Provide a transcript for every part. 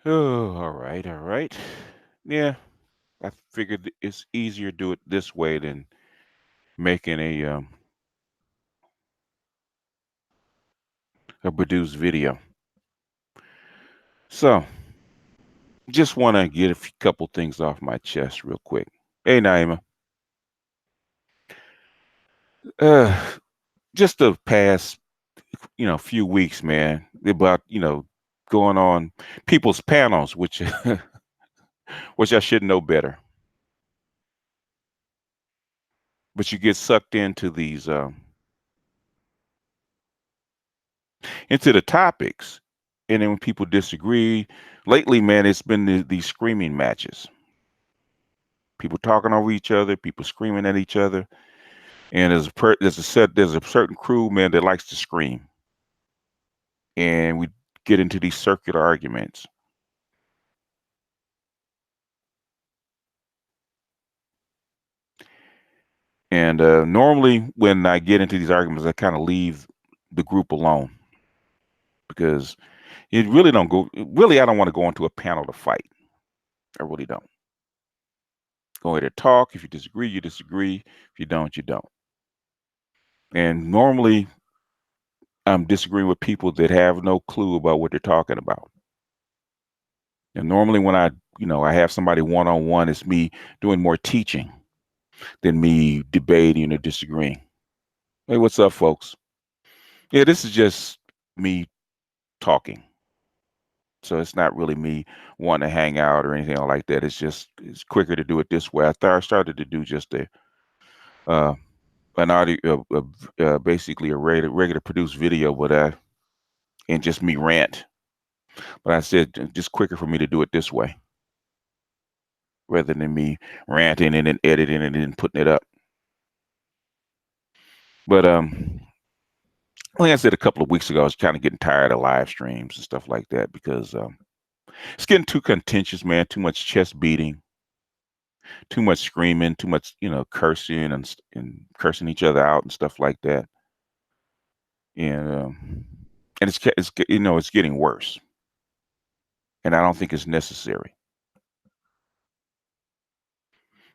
Oh, all right, all right. Yeah, I figured it's easier to do it this way than making a produced video. So, just want to get couple things off my chest real quick. Hey, Naima. Uh, just the past, few weeks, man, about, going on people's panels, which, which I should know better. But you get sucked into the topics, and then when people disagree, lately, man, it's been these screaming matches. People talking over each other, people screaming at each other, and there's a certain crew, man, that likes to scream, and we get into these circular arguments. And normally, when I get into these arguments, I kind of leave the group alone because it really don't go. Really, I don't want to go into a panel to fight. I really don't. Go ahead and talk. If you disagree, you disagree. If you don't, you don't. And normally, I'm disagreeing with people that have no clue about what they're talking about. And normally, when I have somebody one on one, it's me doing more teaching than me debating or disagreeing. Hey, what's up, folks? Yeah, this is just me talking. So it's not really me wanting to hang out or anything like that. It's quicker to do it this way. I started to do just uh, an audio, basically a regular produced video, but and just me rant. But I said just quicker for me to do it this way rather than me ranting and then editing and then putting it up. But like I said a couple of weeks ago, I was kind of getting tired of live streams and stuff like that because it's getting too contentious, man. Too much chest beating, too much screaming, too much cursing and cursing each other out and stuff like that. And it's getting worse, and I don't think it's necessary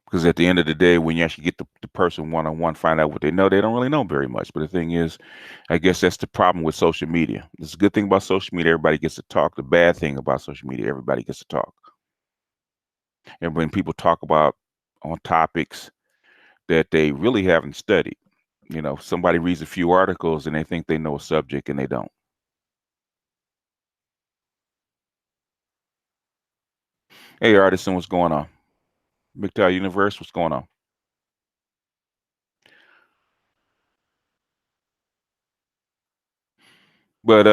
because at the end of the day, when you actually get the person one on one, find out what they don't really know very much. But the thing is, I guess that's the problem with social media. It's a good thing about social media, everybody gets to talk. The bad thing about social media, everybody gets to talk. And when people talk about on topics that they really haven't studied, somebody reads a few articles and they think they know a subject and they don't. Hey, Artisan, what's going on? MGTOW Universe, what's going on? But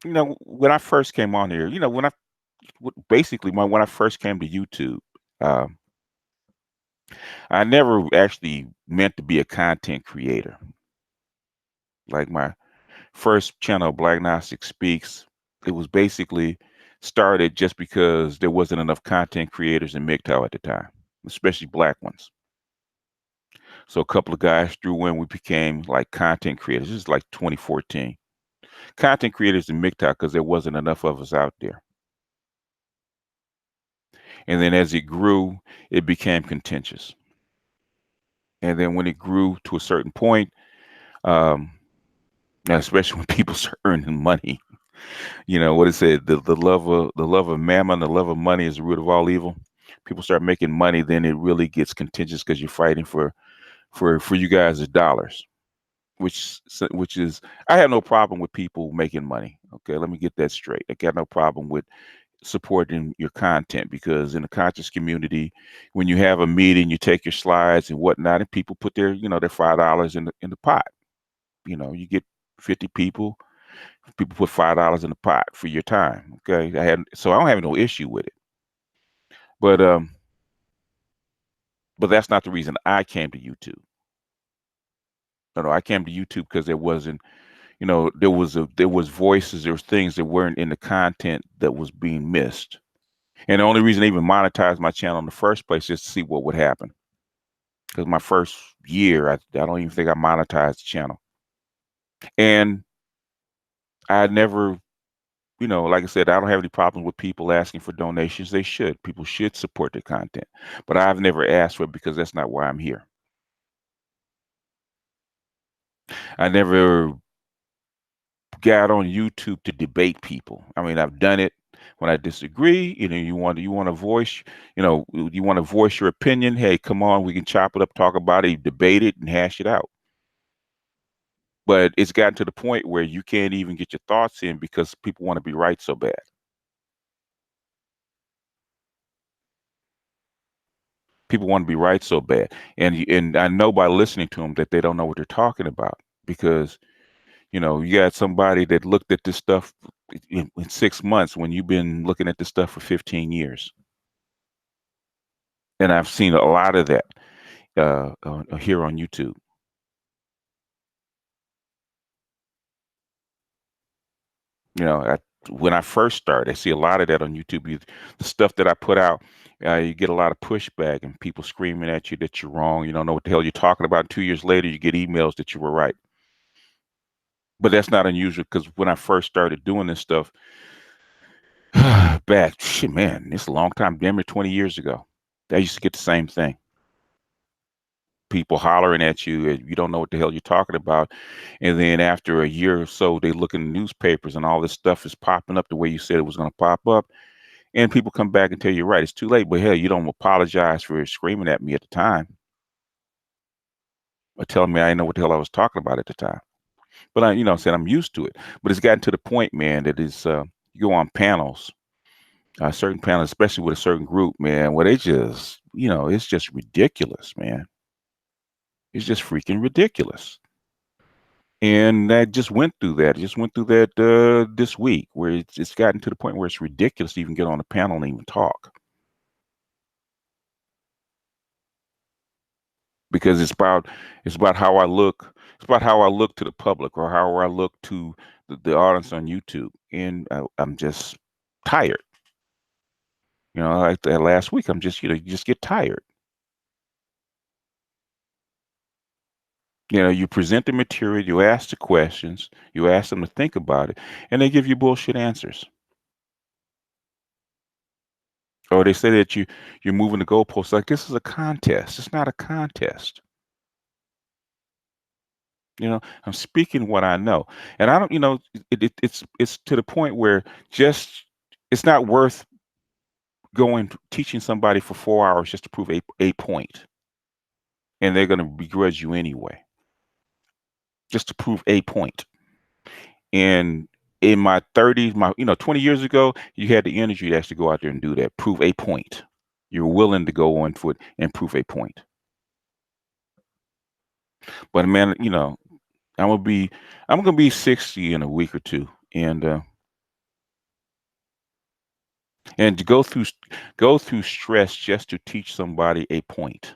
when I first came on here, basically when I first came to YouTube, um, I never actually meant to be a content creator. Like my first channel, Black Gnostic Speaks, it was basically started just because there wasn't enough content creators in MGTOW at the time, especially black ones. So a couple of guys threw in, we became like content creators. This is like 2014. Content creators in MGTOW because there wasn't enough of us out there. And then as it grew, it became contentious. And then when it grew to a certain point, um, now especially when people start earning money, what it said, the love of mammon, the love of money is the root of all evil. People start making money, then it really gets contentious because you're fighting for you guys' dollars, which is I have no problem with people making money. Okay, let me get that straight. I got no problem with supporting your content because in the conscious community, when you have a meeting, you take your slides and whatnot, and people put their $5 in the pot. You get 50 people. People put $5 in the pot for your time. Okay, so I don't have no issue with it. But but that's not the reason I came to YouTube. No, I came to YouTube because there wasn't, there was voices, there was things that weren't in the content that was being missed. And the only reason I even monetized my channel in the first place is to see what would happen. Because my first year, I don't even think I monetized the channel. And I never like I said, I don't have any problem with people asking for donations. They should. People should support the content. But I've never asked for it because that's not why I'm here. I never got on YouTube to debate people. I mean, I've done it when I disagree. You want to voice, you want to voice your opinion. Hey, come on, we can chop it up, talk about it, debate it, and hash it out. But it's gotten to the point where you can't even get your thoughts in because people want to be right so bad. People want to be right so bad, and I know by listening to them that they don't know what they're talking about because you got somebody that looked at this stuff in 6 months when you've been looking at this stuff for 15 years, and I've seen a lot of that here on YouTube. When I first started, I see a lot of that on YouTube. The stuff that I put out, you get a lot of pushback and people screaming at you that you're wrong. You don't know what the hell you're talking about. 2 years later, you get emails that you were right. But that's not unusual because when I first started doing this stuff back, shit, man, it's a long time, damn near 20 years ago. I used to get the same thing. People hollering at you and you don't know what the hell you're talking about. And then after a year or so, they look in the newspapers and all this stuff is popping up the way you said it was going to pop up. And people come back and tell you, right, it's too late. But hell, you don't apologize for screaming at me at the time or telling me I didn't know what the hell I was talking about at the time. But said I'm used to it. But it's gotten to the point, man, that is you go on panels, certain panels, especially with a certain group, man, where they just, it's just ridiculous, man. It's just freaking ridiculous. And I just went through that. I just went through that this week, where it's gotten to the point where it's ridiculous to even get on a panel and even talk because it's about how I look. It's about how I look to the public or how I look to the audience on YouTube, and I'm just tired. Like that last week, I'm just you just get tired. You present the material, you ask the questions, you ask them to think about it, and they give you bullshit answers. Or they say that you're moving the goalposts like this is a contest. It's not a contest. I'm speaking what I know, and I don't. It's to the point where just it's not worth going teaching somebody for 4 hours just to prove a point, and they're going to begrudge you anyway, just to prove a point. And in my 30s, 20 years ago, you had the energy to actually go out there and do that, prove a point. You're willing to go on foot and prove a point. But man, I'm gonna be I'm gonna be 60 in a week or two, and to go through stress just to teach somebody a point,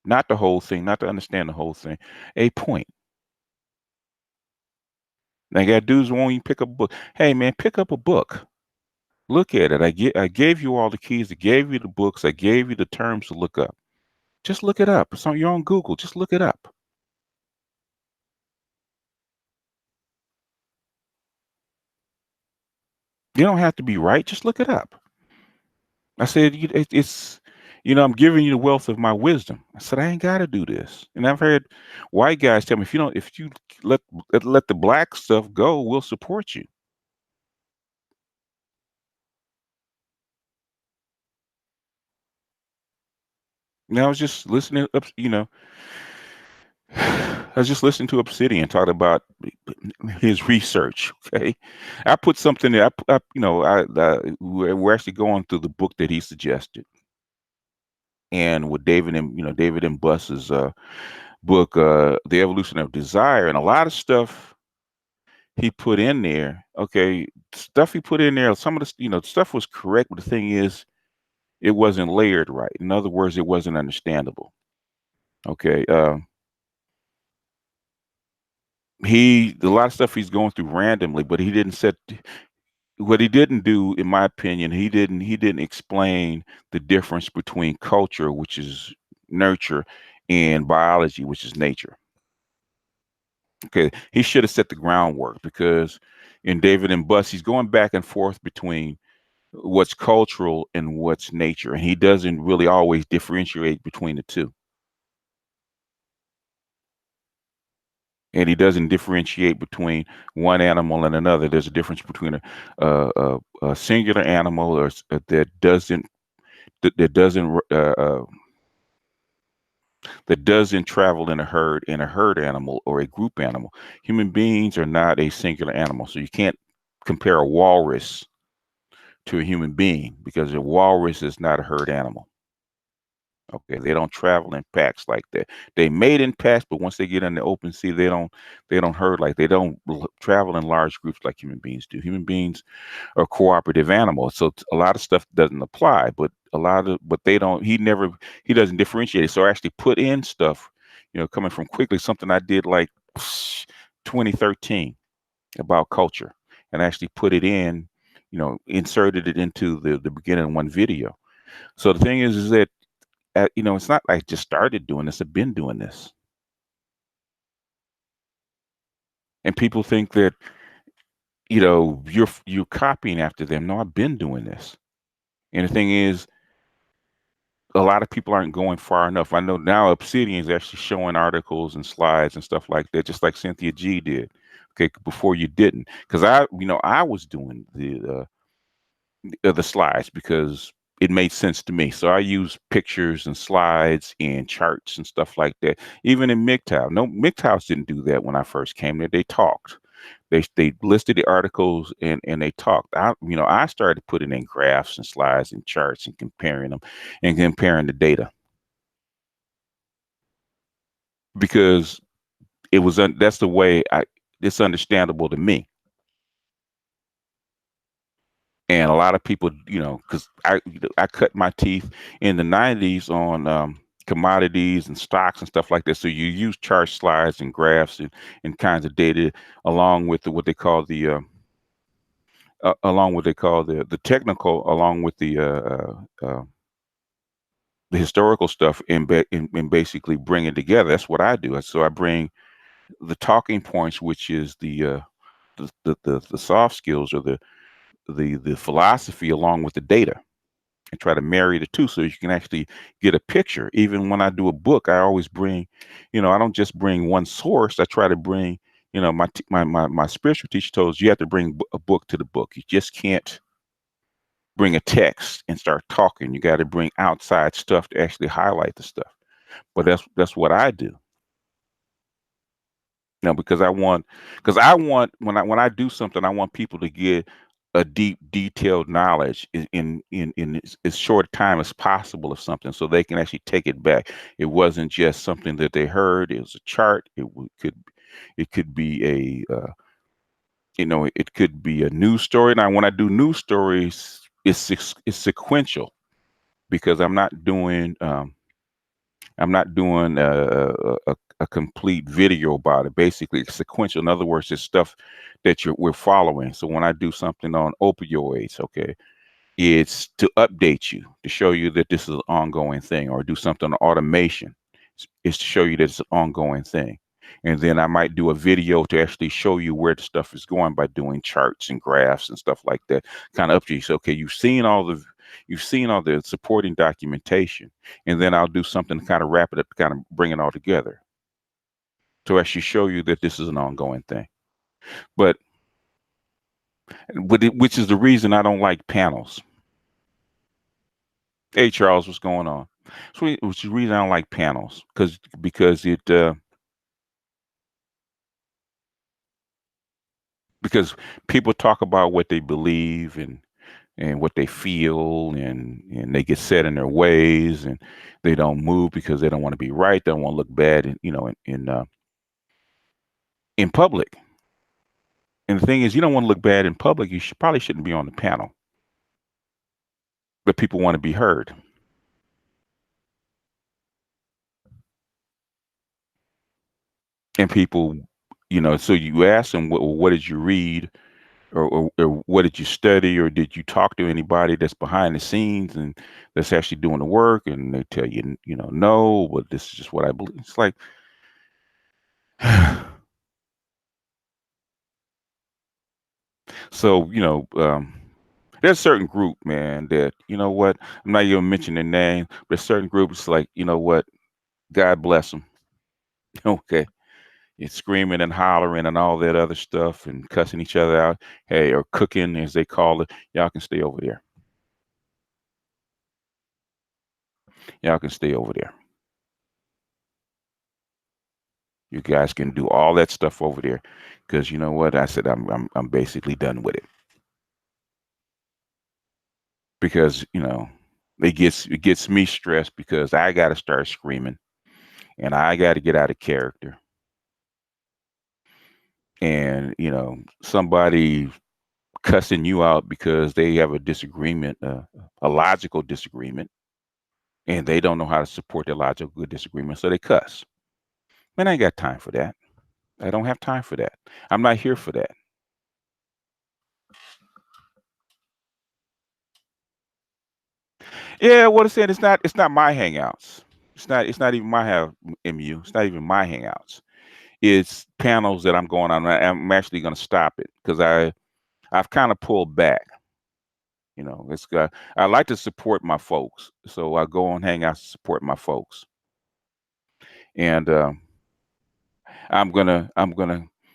not the whole thing, not to understand the whole thing, a point. Now, I got dudes who won't even pick up a book. Hey, man, pick up a book. Look at it. I gave you all the keys. I gave you the books. I gave you the terms to look up. Just look it up. It's on your own Google. Just look it up. You don't have to be right. Just look it up. I said, I'm giving you the wealth of my wisdom. I said, I ain't got to do this. And I've heard white guys tell me, if you let let the black stuff go, we'll support you. And I was just listening up, I was just listening to Obsidian talk about his research. Okay, I put something there. We're actually going through the book that he suggested, and with David M. Buss's book, The Evolution of Desire, and a lot of stuff he put in there. Okay, stuff he put in there. Some of the stuff was correct, but the thing is, it wasn't layered right. In other words, it wasn't understandable. Okay, a lot of stuff he's going through randomly, but he didn't set. What he didn't do, in my opinion, he didn't explain the difference between culture, which is nurture, and biology, which is nature. Okay, he should have set the groundwork because in David and Bus, he's going back and forth between what's cultural and what's nature, and he doesn't really always differentiate between the two. And he doesn't differentiate between one animal and another. There's a difference between a singular animal that doesn't that doesn't travel in a herd animal or a group animal. Human beings are not a singular animal, so you can't compare a walrus to a human being because a walrus is not a herd animal. Okay, they don't travel in packs like that. They mate in packs, but once they get in the open sea, they don't herd like they don't travel in large groups like human beings do. Human beings are cooperative animals, so a lot of stuff doesn't apply. But they don't. He doesn't differentiate. So I actually put in stuff, coming from quickly something I did like 2013 about culture, and actually put it in, inserted it into the beginning of one video. So the thing is that it's not like I just started doing this. I've been doing this, and people think that you're copying after them. No, I've been doing this, and the thing is, a lot of people aren't going far enough. I know now Obsidian is actually showing articles and slides and stuff like that, just like Cynthia G did. Okay, before you didn't, because I was doing the slides because it made sense to me. So I use pictures and slides and charts and stuff like that. Even in MGTOW. No, MGTOWs didn't do that when I first came there. They talked. They listed the articles and they talked. I started putting in graphs and slides and charts and comparing them and comparing the data because that's the way it's understandable to me. And a lot of people, because I cut my teeth in the '90s on commodities and stocks and stuff like that. So you use chart slides and graphs and kinds of data along with what they call the technical, along with the historical stuff, and basically bring it together. That's what I do. So I bring the talking points, which is the soft skills or the philosophy, along with the data, and try to marry the two so you can actually get a picture. Even when I do a book, I always bring, I don't just bring one source. I try to bring, my spiritual teacher told us you have to bring a book to the book. You just can't bring a text and start talking. You got to bring outside stuff to actually highlight the stuff. But that's what I do. Because I want when I do something, I want people to get a deep, detailed knowledge in as short a time as possible of something, so they can actually take it back. It wasn't just something that they heard. It was a chart. It could be it could be a news story. Now, when I do news stories, it's sequential because I'm not doing a complete video about it. Basically, it's sequential. In other words, it's stuff that we're following. So when I do something on opioids, okay, it's to update you, to show you that this is an ongoing thing, or do something on automation. It's to show you that it's an ongoing thing. And then I might do a video to actually show you where the stuff is going by doing charts and graphs and stuff like that. Kind of up to you. So, okay, you've seen all the supporting documentation, and then I'll do something to kind of wrap it up, to kind of bring it all together to actually show you that this is an ongoing thing. But which is the reason I don't like panels. Hey Charles, what's going on? So which is the reason I don't like panels because people talk about what they believe and what they feel, and they get set in their ways, and they don't move because they don't want to be right. They don't want to look bad, in public. And the thing is, you don't want to look bad in public. You probably shouldn't be on the panel, but people want to be heard. And people, so you ask them, what did you read, or what did you study, or did you talk to anybody that's behind the scenes and that's actually doing the work? And they tell you, no, but this is just what I believe. It's like, So, there's a certain group, man, that, you know what, I'm not even mentioning their name, but certain groups like, you know what, God bless them. Okay. It's screaming and hollering and all that other stuff and cussing each other out. Hey, or cooking as they call it. Y'all can stay over there. Y'all can stay over there. You guys can do all that stuff over there. Because you know what? I said I'm basically done with it. Because, it gets me stressed because I gotta start screaming and I gotta get out of character. And, somebody cussing you out because they have a disagreement, a logical disagreement, and they don't know how to support their logical disagreement, so they cuss. Man, I ain't got time for that. I don't have time for that. I'm not here for that. Yeah, what I said, it's not my hangouts. It's not even my have MU. It's not even my hangouts. It's panels that I'm going on. I'm actually going to stop it because I've kind of pulled back. I like to support my folks, so I go on hangouts to support my folks, and I'm gonna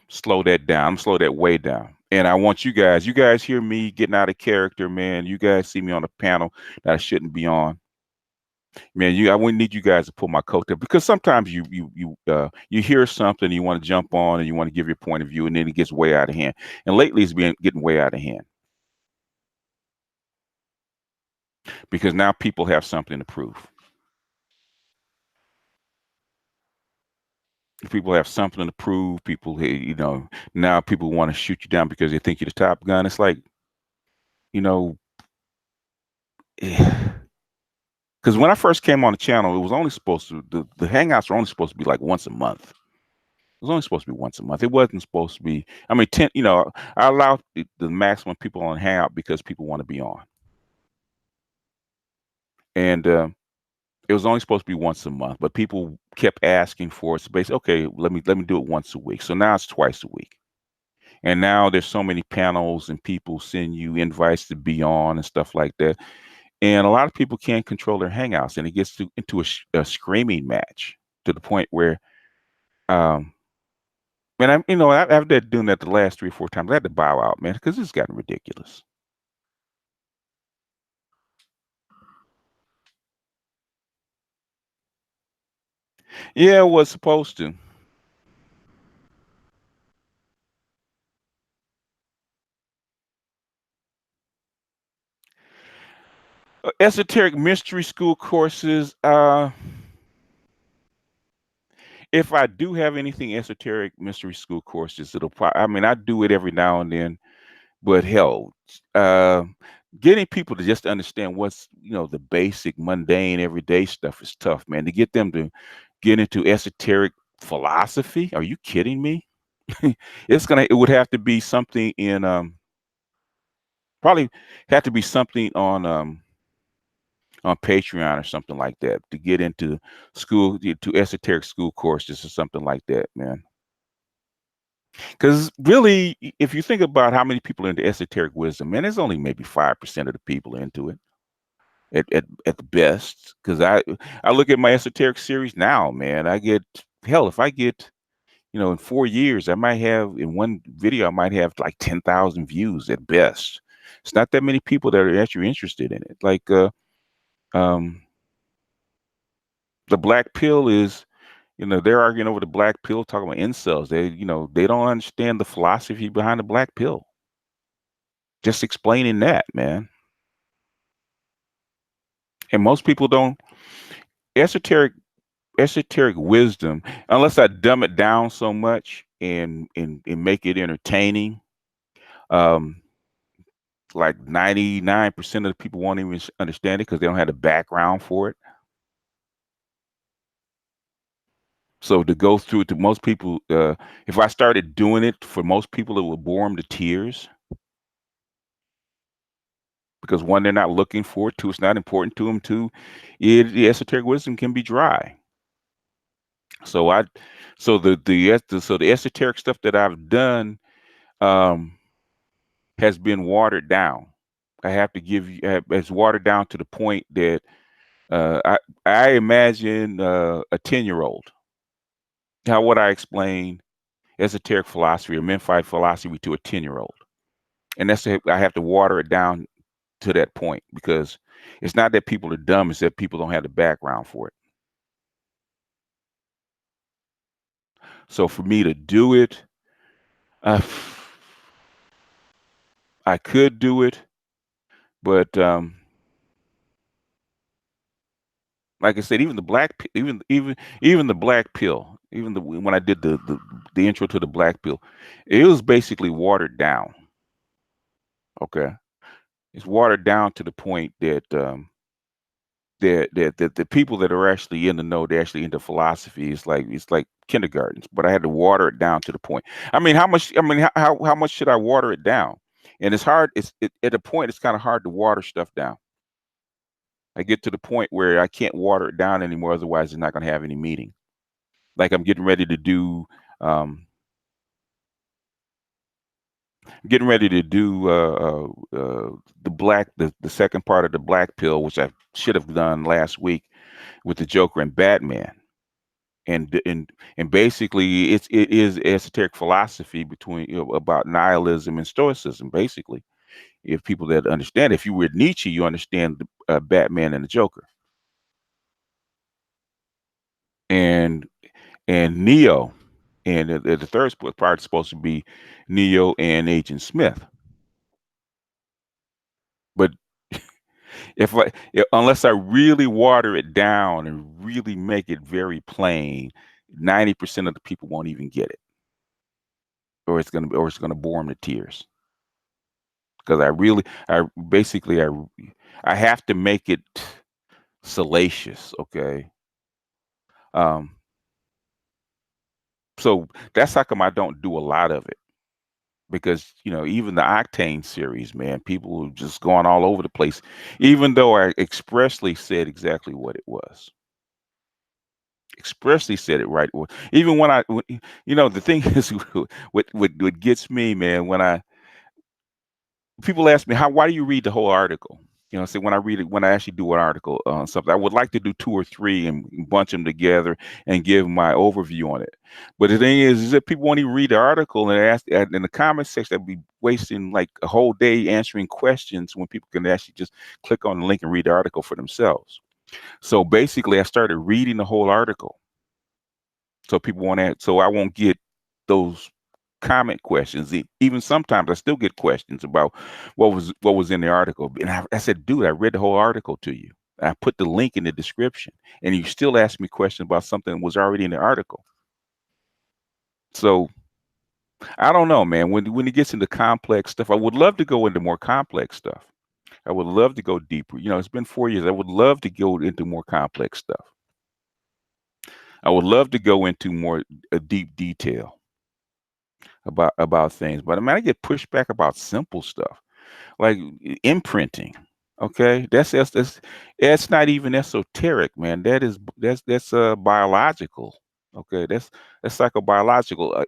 slow that down. I'm slow that way down. And I want you guys hear me getting out of character, man. You guys see me on a panel that I shouldn't be on. Man, I wouldn't need you guys to pull my coat up because sometimes you hear something, you want to jump on and you want to give your point of view, and then it gets way out of hand. And lately it's been getting way out of hand because now people have something to prove. People have something to prove. People, hey, now people want to shoot you down because they think you're the top gun. It's like, you know, because when I first came on the channel, it was only supposed to the hangouts were only supposed to be like once a month. It was only supposed to be once a month. It wasn't supposed to be. I mean, I allow the maximum people on hangout because people want to be on, and it was only supposed to be once a month. But people kept asking for it. So basically, okay, let me do it once a week. So now it's twice a week. And now there's so many panels and people send you invites to be on and stuff like that. And a lot of people can't control their hangouts, and it gets into a screaming match to the point where, um, and after doing that the last 3 or 4 times, I had to bow out, man, because it's gotten ridiculous. Yeah, it was supposed to. Esoteric mystery school courses. If I do have anything esoteric mystery school courses, I mean, I do it every now and then. But hell, uh, getting people to just understand what's the basic, mundane, everyday stuff is tough, man. To get them to get into esoteric philosophy, are you kidding me? It would have to be something in probably have to be something on Patreon or something like that to get into to esoteric school courses or something like that, man. Because really, if you think about how many people are into esoteric wisdom, man, there's only maybe 5% of the people into it at the best. Because I look at my esoteric series now, man. I get hell if I get in 4 years, I might have in one video I might have like 10,000 views at best. It's not that many people that are actually interested in it. Like um, the black pill is. They're arguing over the black pill, talking about incels. They don't understand the philosophy behind the black pill. Just explaining that, man. And most people don't esoteric esoteric wisdom, unless I dumb it down so much and make it entertaining. Um, like 99% of the people won't even understand it because they don't have the background for it. So to go through it to most people, if I started doing it for most people, it would bore them to tears because one, they're not looking for it. Two, it's not important to them. Two, the esoteric wisdom can be dry. So so the esoteric stuff that I've done, um, has been watered down. I have to give you it's watered down to the point that uh, I I imagine a 10-year-old. How would I explain esoteric philosophy or Memphite philosophy to a 10-year-old? And I have to water it down to that point because it's not that people are dumb; it's that people don't have the background for it. So for me to do it, uh, I could do it, but like I said, even the even the black pill, even when I did the intro to the black pill, it was basically watered down. Okay, it's watered down to the point that that the people that are actually in the know, they're actually into philosophy. It's like kindergartens, but I had to water it down to the point. I mean, how much? I mean, how much should I water it down? And it's hard. At a point, it's kind of hard to water stuff down. I get to the point where I can't water it down anymore. Otherwise, it's not going to have any meaning. Like I'm um, getting ready to do the second part of the black pill, which I should have done last week with the Joker and Batman. And basically it is esoteric philosophy between about nihilism and stoicism. Basically, if people that understand, if you read Nietzsche, you understand the Batman and the Joker, and Neo, and the third part is supposed to be Neo and Agent Smith. But unless I really water it down and really make it very plain, 90% of the people won't even get it, or it's gonna bore them to tears. Because I basically I have to make it salacious. Okay, um, so that's how come I don't do a lot of it, because even the Octane series, man, people are just going all over the place, even though I expressly said exactly what it was. Expressly said it right. Even the thing is, what gets me, man, when I people ask me why do you read the whole article? Say when I read it, when I actually do an article on something, I would like to do two or three and bunch them together and give my overview on it. But the thing is that people won't even read the article and ask in the comment section. I'd be wasting like a whole day answering questions when people can actually just click on the link and read the article for themselves. So basically, I started reading the whole article so people won't ask, so I won't get those comment questions. Even sometimes I still get questions about what was in the article, and I said, dude, I read the whole article to you. I put the link in the description, and you still ask me questions about something that was already in the article. So I don't know, man. When it gets into complex stuff, I would love to go into more complex stuff. I would love to go deeper. It's been 4 years. I would love to go into more complex stuff. I would love to go into more deep detail about things. But I mean, I get pushback about simple stuff like imprinting. Okay, that's not even esoteric, man. That's biological. Okay, that's psychobiological.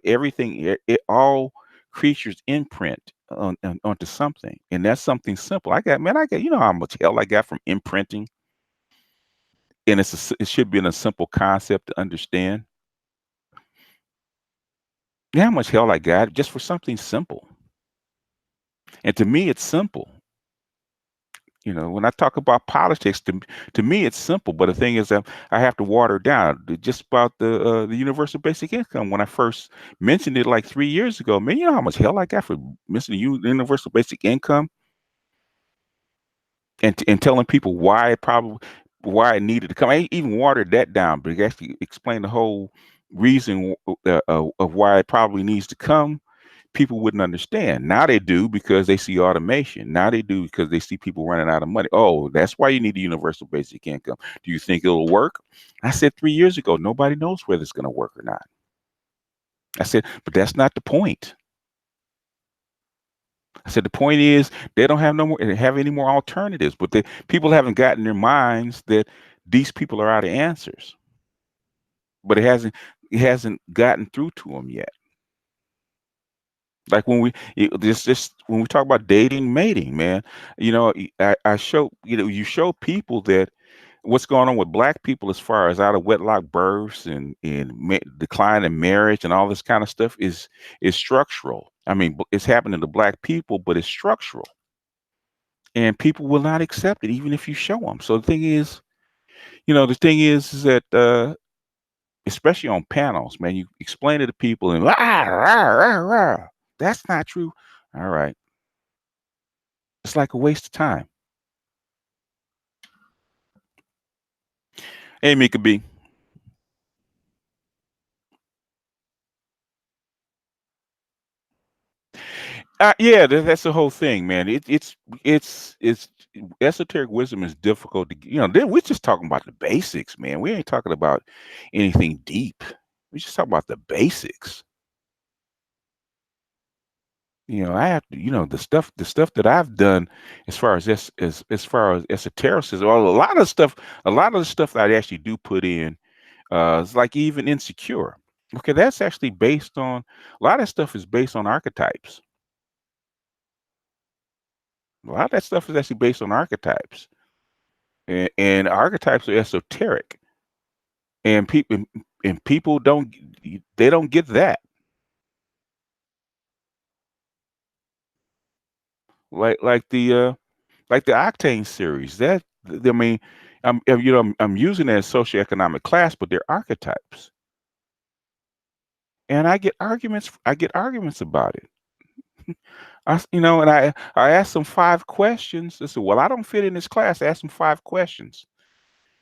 All creatures imprint onto something, and that's something simple. How much hell I got from imprinting, and it should be in a simple concept to understand. You know how much hell I got just for something simple, and to me, it's simple. When I talk about politics, to me, it's simple. But the thing is that I have to water it down. Just about the universal basic income. When I first mentioned it like 3 years ago, man, you know how much hell I got for mentioning universal basic income and telling people why it needed to come. I even watered that down, but it actually explained the whole reason of why it probably needs to come. People wouldn't understand. Now they do because they see automation. Now they do because they see people running out of money. Oh, that's why you need a universal basic income. Do you think it'll work? I said 3 years ago, nobody knows whether it's going to work or not. I said, but that's not the point. I said the point is they don't have any more alternatives, but people haven't gotten their minds that these people are out of answers. But it hasn't gotten through to them yet. Like when this when we talk about dating, mating, man, I show, you show people that what's going on with black people as far as out of wedlock births and decline in marriage and all this kind of stuff is structural. I mean, it's happening to black people, but it's structural, and people will not accept it even if you show them. So the thing is that especially on panels, man, you explain it to people and rah, rah, rah, rah. That's not true. All right, it's like a waste of time. Hey, Mika B. Yeah, that's the whole thing, man. It's esoteric wisdom is difficult to, we're just talking about the basics, man. We ain't talking about anything deep. We just talking about the basics. I have to, the stuff that I've done as far as far as esotericism, well, a lot of the stuff that I actually do put in, is like even insecure. Okay, that's actually based on a lot of stuff is based on archetypes. A lot of that stuff is actually based on archetypes, and archetypes are esoteric, and people don't get that. Like the Octane series. I mean, I'm using it as socioeconomic class, but they're archetypes, and I get arguments about it. And I asked them 5 questions. They said, "Well, I don't fit in this class." I asked them 5 questions,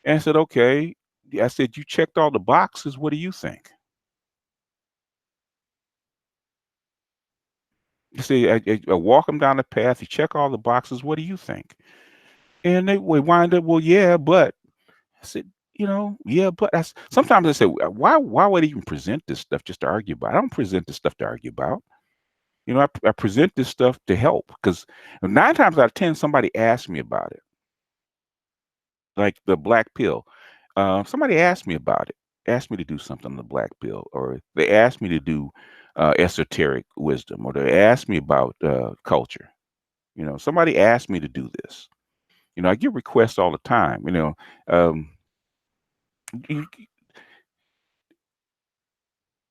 and I said, "Okay." I said, "You checked all the boxes. What do you think?" You see, I walk them down the path. You check all the boxes. What do you think? And they would wind up, well, yeah, but I said, yeah, but sometimes I say, why would I even present this stuff just to argue about? I don't present this stuff to argue about. I present this stuff to help because 9 times out of 10, somebody asks me about it, like the black pill. Somebody asked me about it, asked me to do something on the black pill, or they asked me to do esoteric wisdom, or they asked me about culture. Somebody asked me to do this. I get requests all the time. Um, you-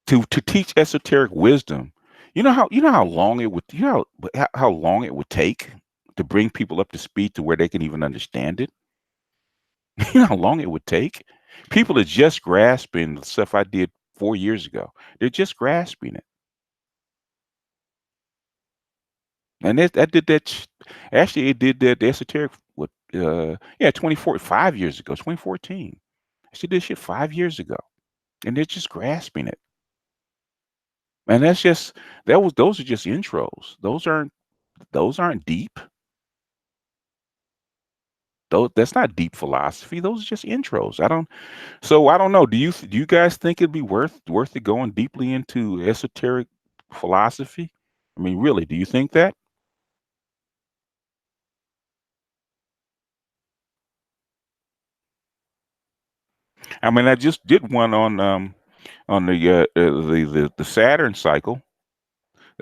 to teach esoteric wisdom. You know how long it would you know how long it would take to bring people up to speed to where they can even understand it. You know how long it would take. People are just grasping the stuff I did 4 years ago. They're just grasping it, and I did that. Actually, it did that. The esoteric, what? Yeah, 5 years ago, 2014. I did this shit 5 years ago, and they're just grasping it. And those are just intros. Those aren't deep. That's not deep philosophy. Those are just intros. I don't know. Do you guys think it'd be worth it going deeply into esoteric philosophy? I mean, really, do you think that? I mean, I just did one on the Saturn cycle,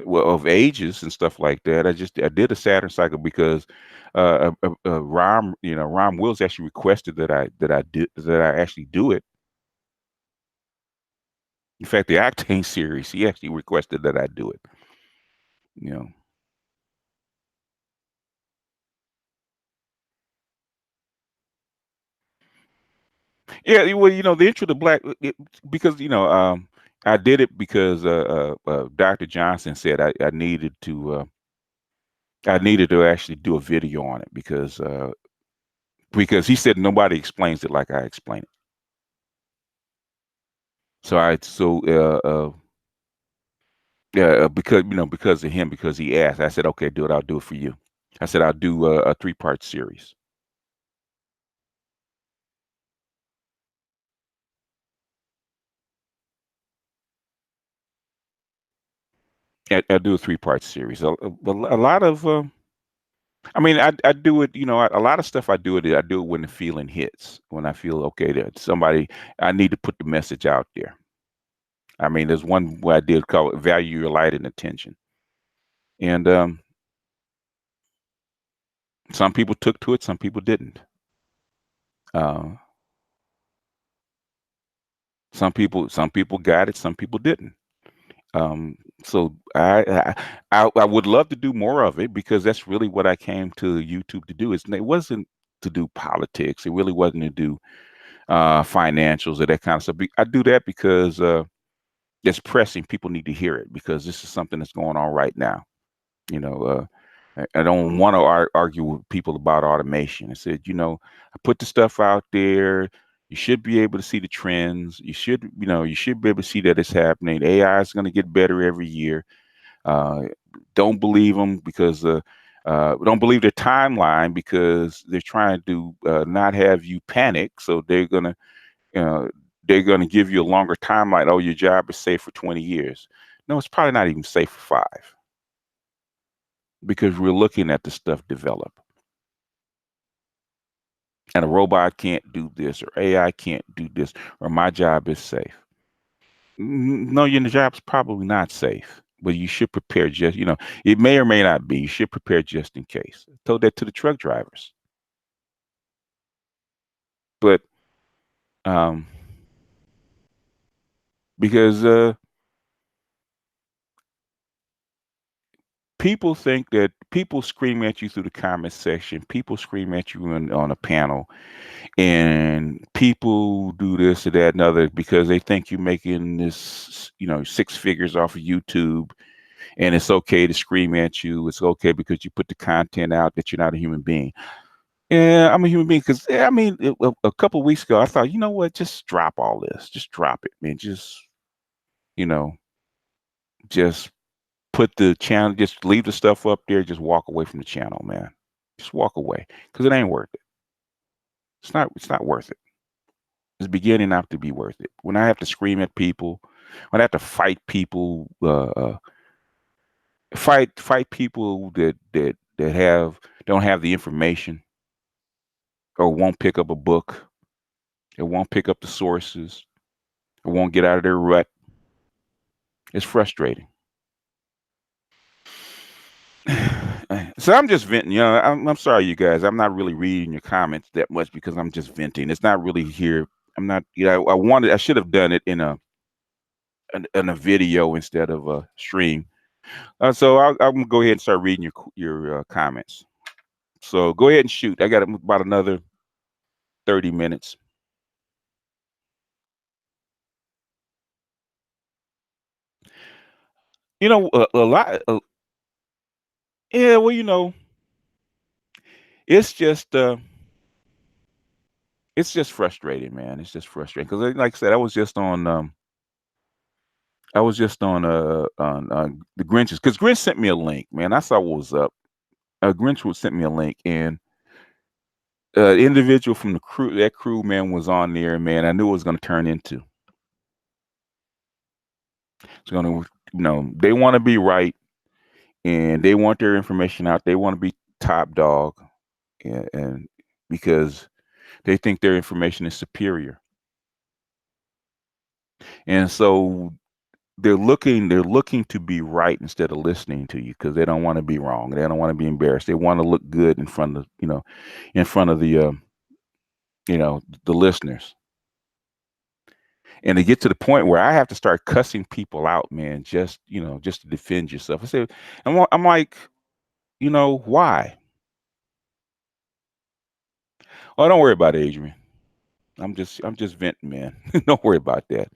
of ages and stuff like that. I did a Saturn cycle because Rom Wills actually requested that I actually do it. In fact, the Octane series, he actually requested that I do it. You know, yeah. Well, the intro to Black, because I did it because Dr. Johnson said I needed to actually do a video on it because he said nobody explains it like I explain it. Yeah, because of him, because he asked, I said, okay, do it. I'll do it for you. I said, I'll do a 3-part series. I'll do a 3-part series. A lot of, I mean, I do it. A lot of stuff I do it when the feeling hits. When I feel okay, that I need to put the message out there. I mean, there's one where I did call it "Value Your Light and Attention." And some people took to it, some people didn't. Uh, some people got it, some people didn't. Um, so I would love to do more of it because that's really what I came to YouTube to do. It wasn't to do politics. It really wasn't to do financials or that kind of stuff. I do that because it's pressing. People need to hear it because this is something that's going on right now. You know, I don't want to argue with people about automation. I said, I put the stuff out there. You should be able to see the trends. You should be able to see that it's happening. AI is going to get better every year. Uh, don't believe them because don't believe their timeline because they're trying to not have you panic. So uh, they're gonna give you a longer timeline. Oh, your job is safe for 20 years. No, it's probably not even safe for 5 because we're looking at the stuff develop. And a robot can't do this, or AI can't do this, or my job is safe. No, your job's probably not safe, but you should prepare it may or may not be. You should prepare just in case. I told that to the truck drivers. But um, because people think that people scream at you through the comment section, people scream at you on a panel, and people do this or that and other because they think you're making this, 6 figures off of YouTube, and it's okay to scream at you. It's okay because you put the content out that you're not a human being. Yeah, I'm a human being because I mean, a couple of weeks ago, I thought, you know what, just drop all this, just drop it, man. You know, just put the channel, just leave the stuff up there, just walk away from the channel, man. Just walk away because it ain't worth it. It's not worth it. It's beginning not to be worth it. When I have to scream at people, when I have to fight people, fight people that don't have the information or won't pick up a book, or won't pick up the sources, or won't get out of their rut. It's frustrating. So I'm just venting. I'm sorry, you guys. I'm not really reading your comments that much because I'm just venting. It's not really here. I'm not. I should have done it in a video instead of a stream. So I'm gonna go ahead and start reading your comments. So go ahead and shoot. I got about another 30 minutes. A lot. Yeah. Well, it's just frustrating, man. It's just frustrating because, like I said, I was just on the Grinches because Grinch sent me a link, man. I saw what was up. Grinch would sent me a link, and individual from that crew, man, was on there, man. I knew it was going to turn into. It's going to, they want to be right, and they want their information out. They want to be top dog, and because they think their information is superior, and so they're looking to be right instead of listening to you because they don't want to be wrong. They don't want to be embarrassed. They want to look good in front of the listeners. And to get to the point where I have to start cussing people out, man, just to defend yourself. I'm like, why? Oh, don't worry about it, Adrian. I'm just venting, man. Don't worry about that.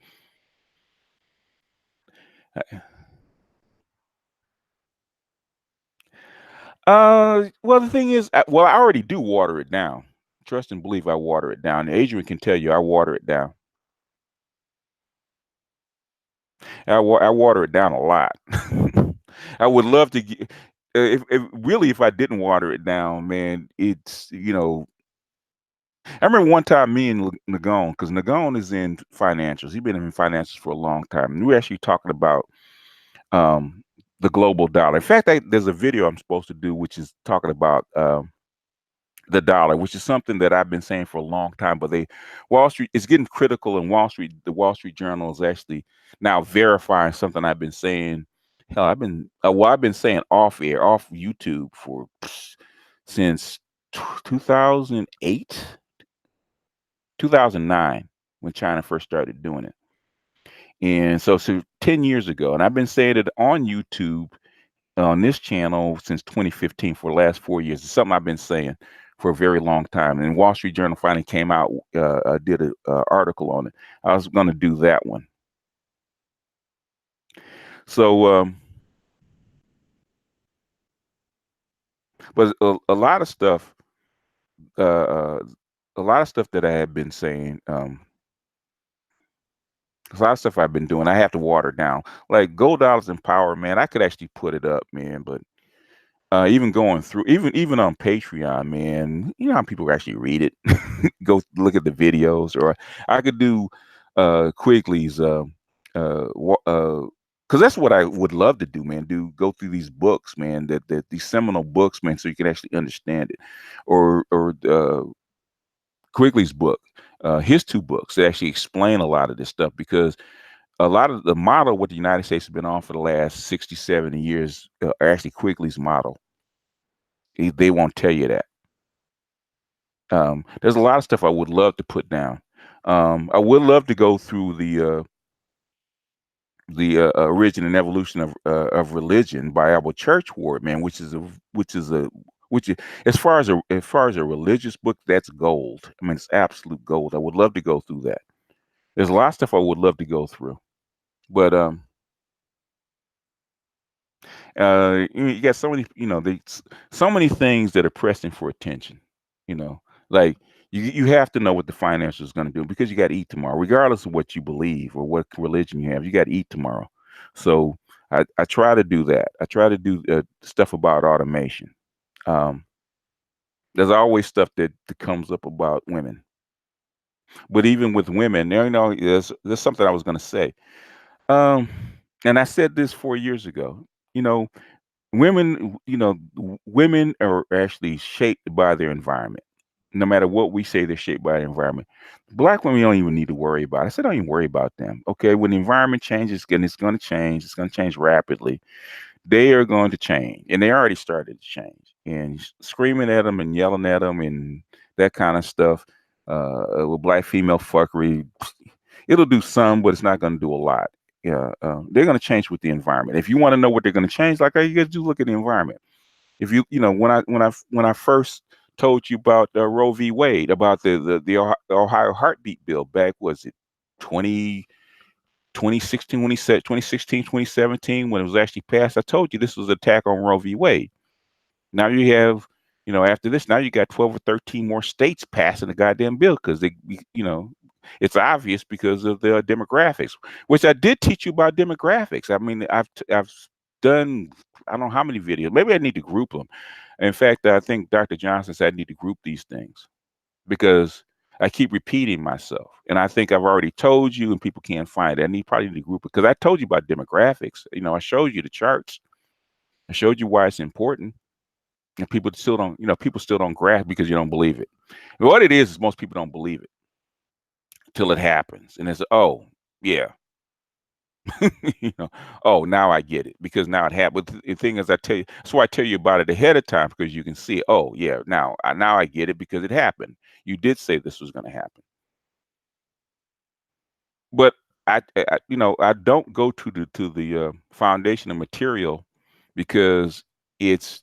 Well, the thing is, I already do water it down. Trust and believe I water it down. Adrian can tell you I water it down. I water it down a lot. I would love to get, if I didn't water it down, man, I remember one time me and Nagone, because Nagone is in financials. He's been in financials for a long time. And we were actually talking about um, the global dollar. In fact, there's a video I'm supposed to do, which is talking about the dollar, which is something that I've been saying for a long time. But Wall Street is getting critical, and the Wall Street Journal is actually now verifying something I've been saying Hell, I've been saying off air, off YouTube for since 2008, 2009, when China first started doing it. And so 10 years ago, and I've been saying it on YouTube on this channel since 2015 for the last 4 years. It's something I've been saying for a very long time. And Wall Street Journal finally came out, did an article on it. I was going to do that one. So, but a lot of stuff, uh, uh, a lot of stuff that I had been saying, a lot of stuff I've been doing, I have to water down. Like Gold Dollars and Power, man, I could actually put it up, man, but even going through, even on Patreon, man, you know how people actually read it, go look at the videos, or I could do Quigley's, because that's what I would love to do, man. Go through these books, man, that these seminal books, man, so you can actually understand it, or Quigley's book, his two books that actually explain a lot of this stuff, because a lot of the model what the United States has been on for the last 60, 70 years are actually Quigley's model. They won't tell you that. There's a lot of stuff I would love to put down. I would love to go through the origin and evolution of religion by Albert Churchward, man, which is as far as a religious book, that's gold. I mean, it's absolute gold. I would love to go through that. There's a lot of stuff I would love to go through, but you got so many, so many things that are pressing for attention. You know, like you have to know what the financial is going to do, because you got to eat tomorrow, regardless of what you believe or what religion you have. You got to eat tomorrow. So I try to do that. I try to do stuff about automation. Um, there's always stuff that comes up about women, but even with women, there's something I was going to say. Um, and I said this 4 years ago. You know, women are actually shaped by their environment. No matter what we say, they're shaped by the environment. Black women don't even need to worry about it. I said, don't even worry about them. Okay, when the environment changes, and it's going to change, it's going to change rapidly. They are going to change, and they already started to change. And screaming at them and yelling at them and that kind of stuff, with black female fuckery, it'll do some, but it's not going to do a lot. Yeah, they're going to change with the environment. If you want to know what they're going to change, like you guys do, look at the environment. If when I first told you about Roe v. Wade, about the Ohio heartbeat bill, back, was it 20 2016, when he said 2016, 2017, when it was actually passed, I told you this was an attack on Roe v. Wade. Now you have, after this, now you got 12 or 13 more states passing the goddamn bill, because it's obvious because of the demographics, which I did teach you about demographics. I mean, I've done, I don't know how many videos. Maybe I need to group them. In fact, I think Dr. Johnson said I need to group these things, because I keep repeating myself, and I think I've already told you, and people can't find it. I probably need to group it, because I told you about demographics. I showed you the charts. I showed you why it's important, and people still don't grasp, because you don't believe it. And what it is most people don't believe it till it happens, and it's, oh yeah, oh, now I get it, because now it happened. But the thing is, I tell you, that's why I tell you about it ahead of time, because you can see, oh yeah, now I get it, because it happened. You did say this was going to happen. But I don't go to the foundation of material, because it's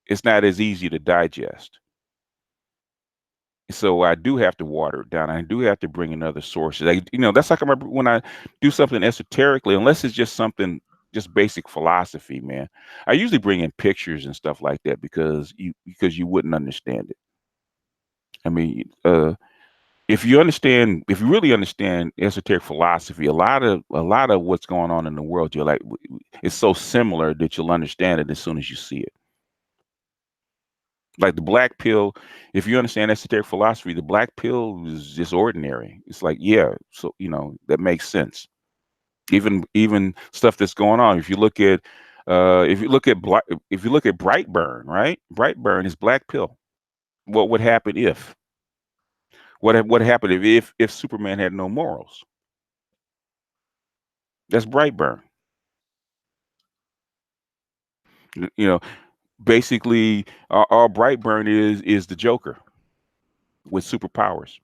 it's not as easy to digest. So I do have to water it down. I do have to bring in other sources. That's like, I remember when I do something esoterically, unless it's just something, just basic philosophy, man. I usually bring in pictures and stuff like that, because you wouldn't understand it. I mean, if you really understand esoteric philosophy, a lot of what's going on in the world, you're like, it's so similar that you'll understand it as soon as you see it. Like the black pill, if you understand esoteric philosophy, the black pill is just ordinary. It's like, yeah, so that makes sense. Even stuff that's going on. If you look at Brightburn, right? Brightburn is black pill. What would happen if? What happened if Superman had no morals? That's Brightburn. You know, basically, all Brightburn is the Joker with superpowers.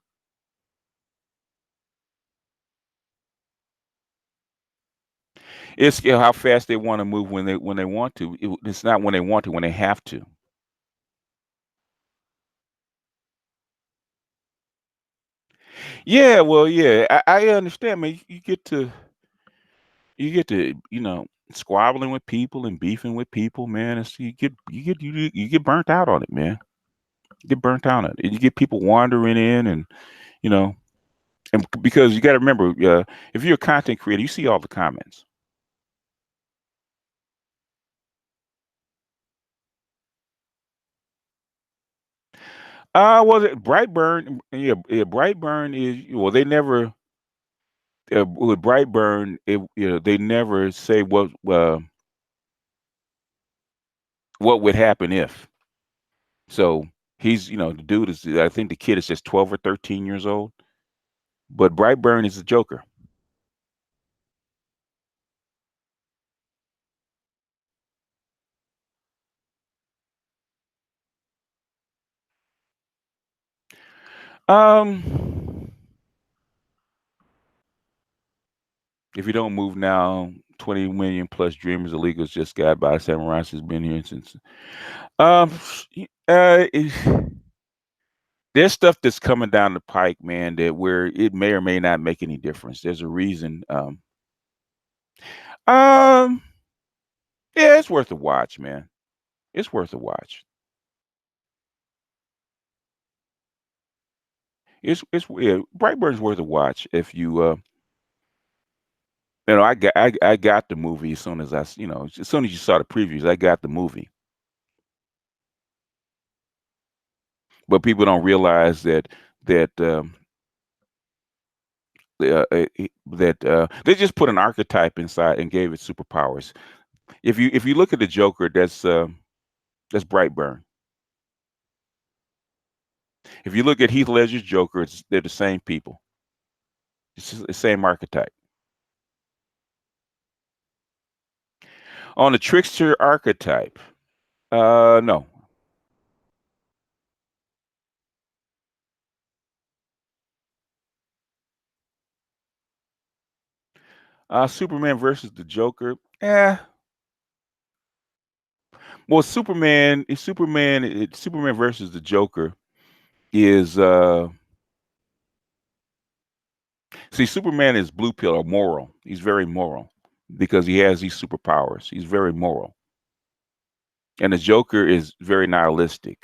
It's how fast they want to move when they want to. It's not when they want to, when they have to. Yeah, well, yeah, I understand, man. You get to squabbling with people and beefing with people, man. You get burnt out on it, man. You get burnt out on it. And you get people wandering in, and you know, because you got to remember, if you're a content creator, you see all the comments. Well, Brightburn, yeah, yeah, Brightburn is well, they never with Brightburn, they never say what would happen if. So the dude is, I think the kid is just 12 or 13 years old, but Brightburn is the Joker. Um, if you don't move now, 20 million plus dreamers illegals just got by. Samurai has been here since. Um, there's stuff that's coming down the pike, man, that where it may or may not make any difference. There's a reason. Um, yeah, it's worth a watch, man. It's worth a watch. Yeah, Brightburn's worth a watch if I got the movie as soon as as soon as you saw the previews, I got the movie. But people don't realize that they just put an archetype inside and gave it superpowers. If you look at the Joker, that's Brightburn. If you look at Heath Ledger's Joker, they're the same people. It's the same archetype. On the trickster archetype, no. Superman versus the Joker. Yeah. Well, Superman versus the Joker is see, Superman is blue pill or moral. He's very moral because he has these superpowers. He's very moral. And the Joker is very nihilistic.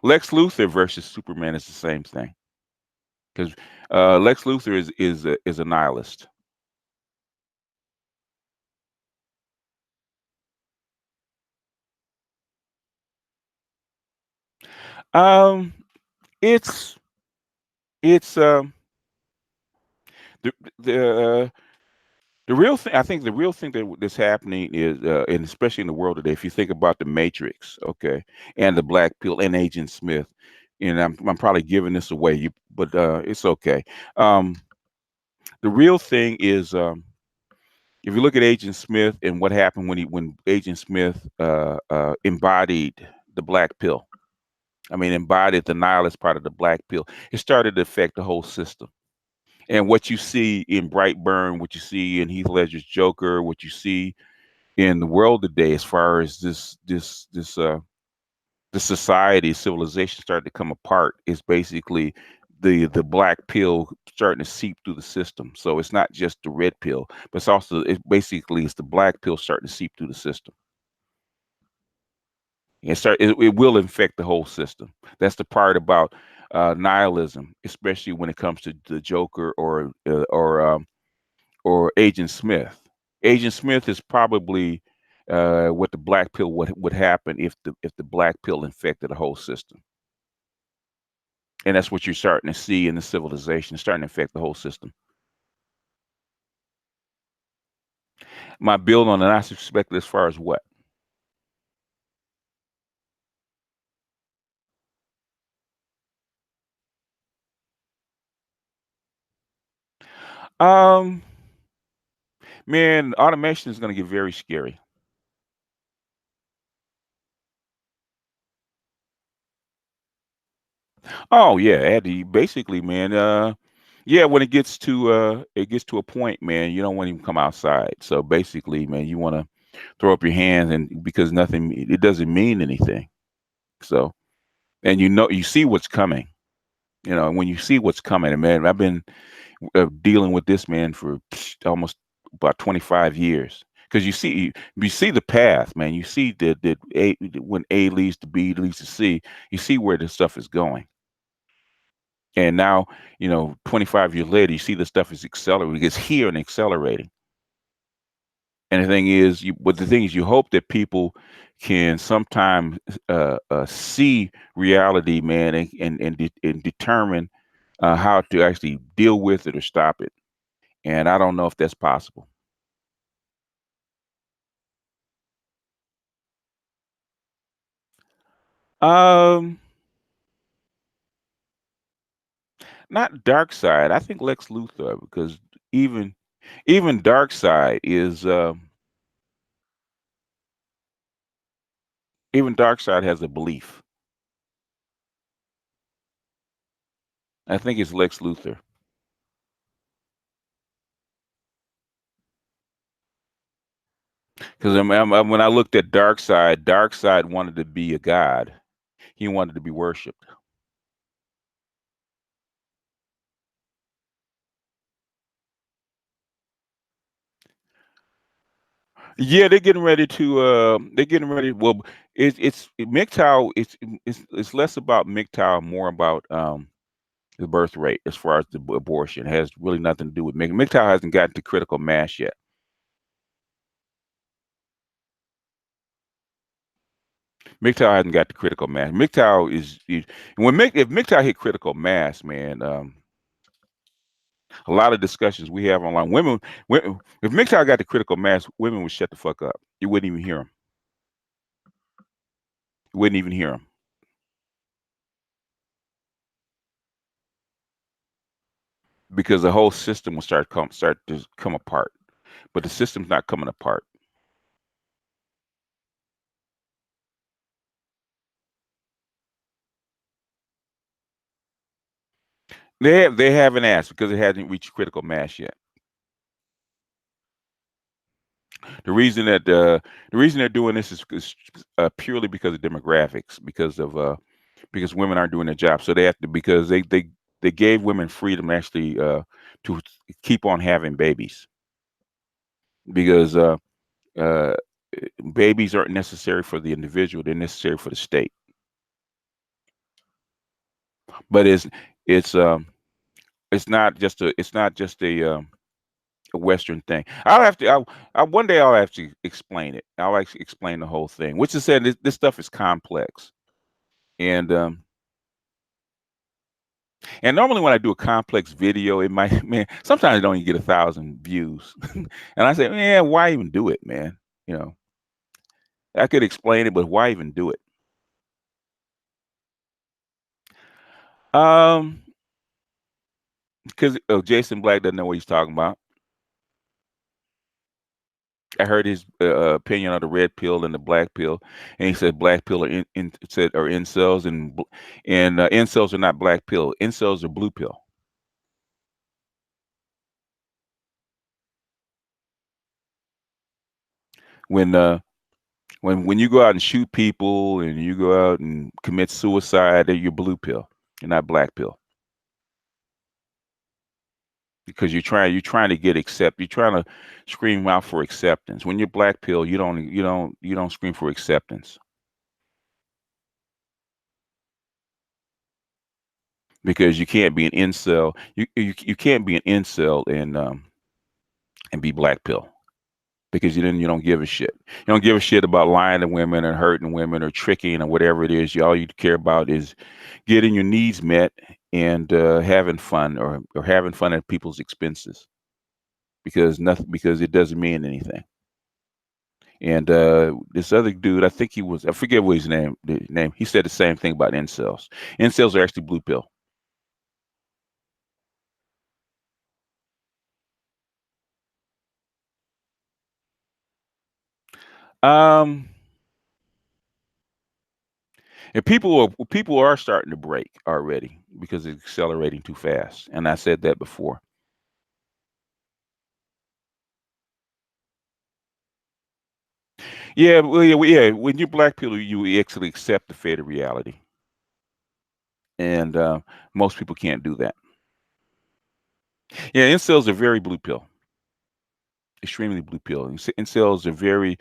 Lex Luthor versus Superman is the same thing because Lex Luthor is a nihilist. Um, it's it's the the uh, the real thing. I think the real thing that's happening is, and especially in the world today, if you think about the Matrix, okay, and the Black Pill and Agent Smith, and I'm probably giving this away, but it's okay. Um, the real thing is, if you look at Agent Smith and what happened when Agent Smith embodied the Black Pill. I mean, embodied the nihilist part of the Black Pill. It started to affect the whole system. And what you see in Brightburn, what you see in Heath Ledger's Joker, what you see in the world today, as far as the society, civilization starting to come apart, is basically the black pill starting to seep through the system. So it's not just the red pill, but it's the black pill starting to seep through the system. It will infect the whole system. That's the part about nihilism, especially when it comes to the Joker or Agent Smith. Agent Smith is probably what the black pill would happen if the black pill infected the whole system, and that's what you're starting to see in the civilization. It's starting to affect the whole system. My build on it, I suspect as far as what? Um, man, automation is going to get very scary. Oh yeah, Eddie. Basically, man. Yeah, when it gets to a point, man, you don't want to even come outside. So basically, man, you want to throw up your hands, and because nothing, it doesn't mean anything. So, and you see what's coming. When you see what's coming, and man, I've been dealing with this man for almost about 25 years. Because you see the path, man. You see that when A leads to B leads to C, you see where this stuff is going. And now, 25 years later, you see the stuff is accelerating. It's here and accelerating. And the thing is, you hope that people can sometimes see reality, man, and determine how to actually deal with it or stop it. And I don't know if that's possible. Um, Not Dark Side. I think Lex Luthor, because even even Dark Side is even Dark Side has a belief. I think it's Lex Luthor. Because when I looked at Dark Side wanted to be a god. He wanted to be worshipped. Yeah, they're getting ready to. They're getting ready. Well, it's MGTOW. It's less about MGTOW, more about the birth rate as far as the abortion. It has really nothing to do with MGTOW. Hasn't gotten to critical mass yet. MGTOW hasn't got to critical mass. MGTOW if MGTOW hit critical mass, man. A lot of discussions we have online. If MGTOW got to critical mass, women would shut the fuck up. You wouldn't even hear them. You wouldn't even hear them because the whole system will start to come apart. But the system's not coming apart. They haven't asked because it hasn't reached critical mass yet. The reason that the reason they're doing this is purely because of demographics, because women aren't doing their job, so they have to because they gave women freedom actually to keep on having babies because uh, babies aren't necessary for the individual; they're necessary for the state. But it's it's not just a Western thing. I'll have to. One day I'll have to explain it. I'll actually explain the whole thing. Which is said, this stuff is complex, and normally when I do a complex video, it might man. Sometimes I don't even get 1,000 views, and I say, man, why even do it, man? You know, I could explain it, but why even do it? Um, because Jason Black doesn't know what he's talking about. I heard his opinion on the red pill and the black pill, and he said black pill are incels, and incels are not black pill. Incels are blue pill. When when you go out and shoot people and you go out and commit suicide, you're blue pill. You're not black pill because you're trying to get accept. You're trying to scream out for acceptance. When you're black pill, you don't scream for acceptance because you can't be an incel. You can't be an incel and be black pill because you don't give a shit. You don't give a shit about lying to women or hurting women or tricking or whatever it is. All you care about is getting your needs met and having fun or having fun at people's expenses because it doesn't mean anything. And this other dude, I forget what the name. He said the same thing about incels. Incels are actually blue pill. Um, And people are starting to break already because it's accelerating too fast. And I said that before. Yeah, well, yeah, yeah. When you're black people, you actually accept the fate of reality, and most people can't do that. Yeah, incels are very blue pill, extremely blue pill. Incels are very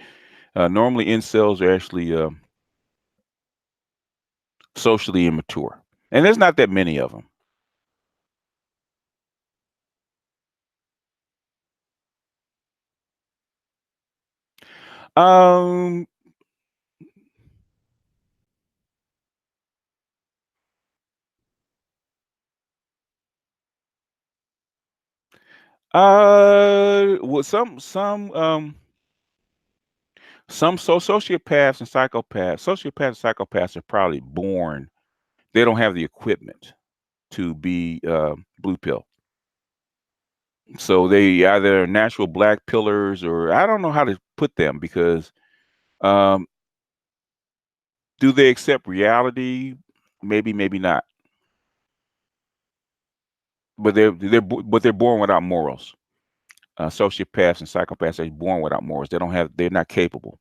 normally incels are actually socially immature, and there's not that many of them. Um, well, some sociopaths and sociopaths are probably born. They don't have the equipment to be blue pill. So they either natural black pillars or I don't know how to put them because um, do they accept reality? Maybe, maybe not. But they're born without morals. Sociopaths and psychopaths are born without morals. They're not capable.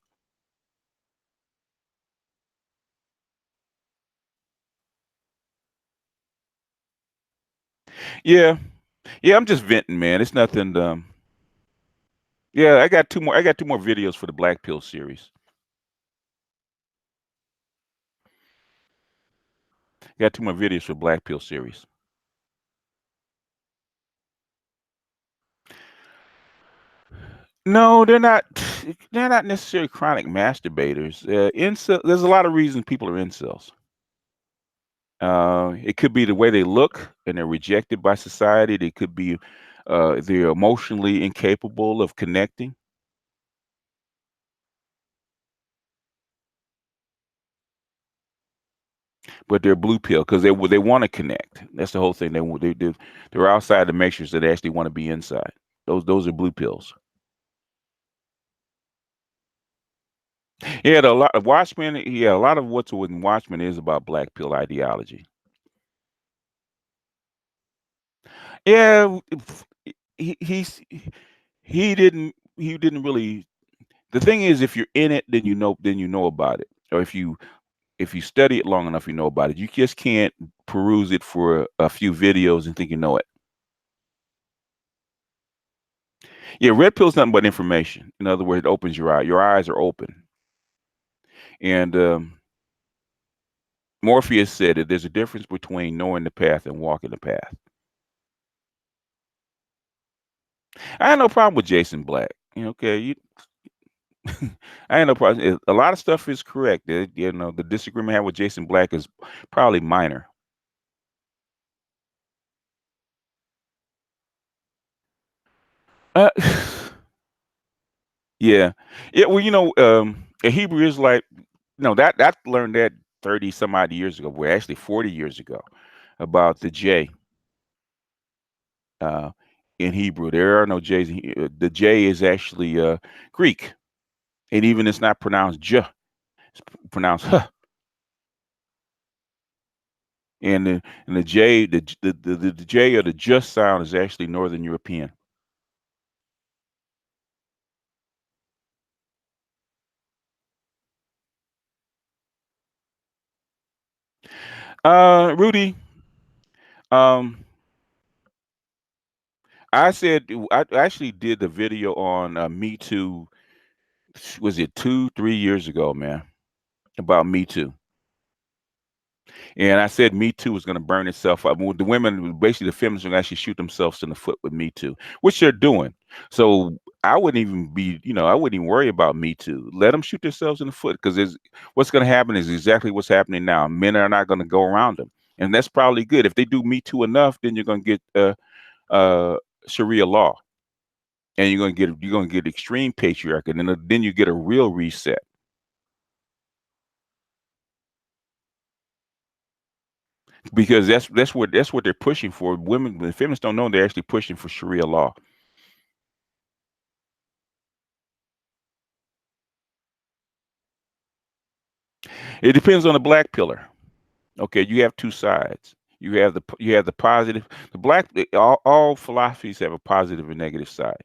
Yeah, yeah. I'm just venting, man. It's nothing. Yeah, I got two more. I got two more videos for the Black Pill series. Got two more videos for Black Pill series. No, they're not. They're not necessarily chronic masturbators. There's a lot of reasons people are incels. It could be the way they look and they're rejected by society. They could be they're emotionally incapable of connecting, but they're blue pill because they want to connect. That's the whole thing. They're outside the matrix that actually want to be inside. Those are blue pills. Yeah, a lot of Watchmen. Yeah, a lot of what's in Watchmen is about black pill ideology. Yeah, he he's he didn't really. The thing is, if you're in it, then you know about it. Or if you study it long enough, you know about it. You just can't peruse it for a few videos and think you know it. Yeah, red pill's nothing but information. In other words, it opens your eye. Your eyes are open. And Morpheus said that there's a difference between knowing the path and walking the path. I had no problem with Jason Black. Okay, I ain't no problem. A lot of stuff is correct. The disagreement I have with Jason Black is probably minor. Uh, yeah, yeah. Well, a Hebrew Israelite. No, that learned that 30 some odd years ago. Well, actually 40 years ago, about the J uh, in Hebrew. There are no J's. The J is actually Greek, and even it's not pronounced J. It's pronounced H. And the J, the J or the just sound is actually Northern European. Rudy, um, I actually did the video on Me Too. Was it 3 years ago, man? About Me Too, and I said Me Too was going to burn itself up. Well, the women, basically, the feminists, will actually shoot themselves in the foot with Me Too, which they're doing. So I wouldn't even I wouldn't even worry about Me Too. Let them shoot themselves in the foot because what's going to happen is exactly what's happening now. Men are not going to go around them, and that's probably good. If they do Me Too enough, then you're going to get uh, Sharia law, and you're going to get extreme patriarchy, and then you get a real reset because that's what they're pushing for. Women, the feminists don't know they're actually pushing for Sharia law. It depends on the black pillar. Okay, you have two sides. You have the positive, the black. All philosophies have a positive and negative side,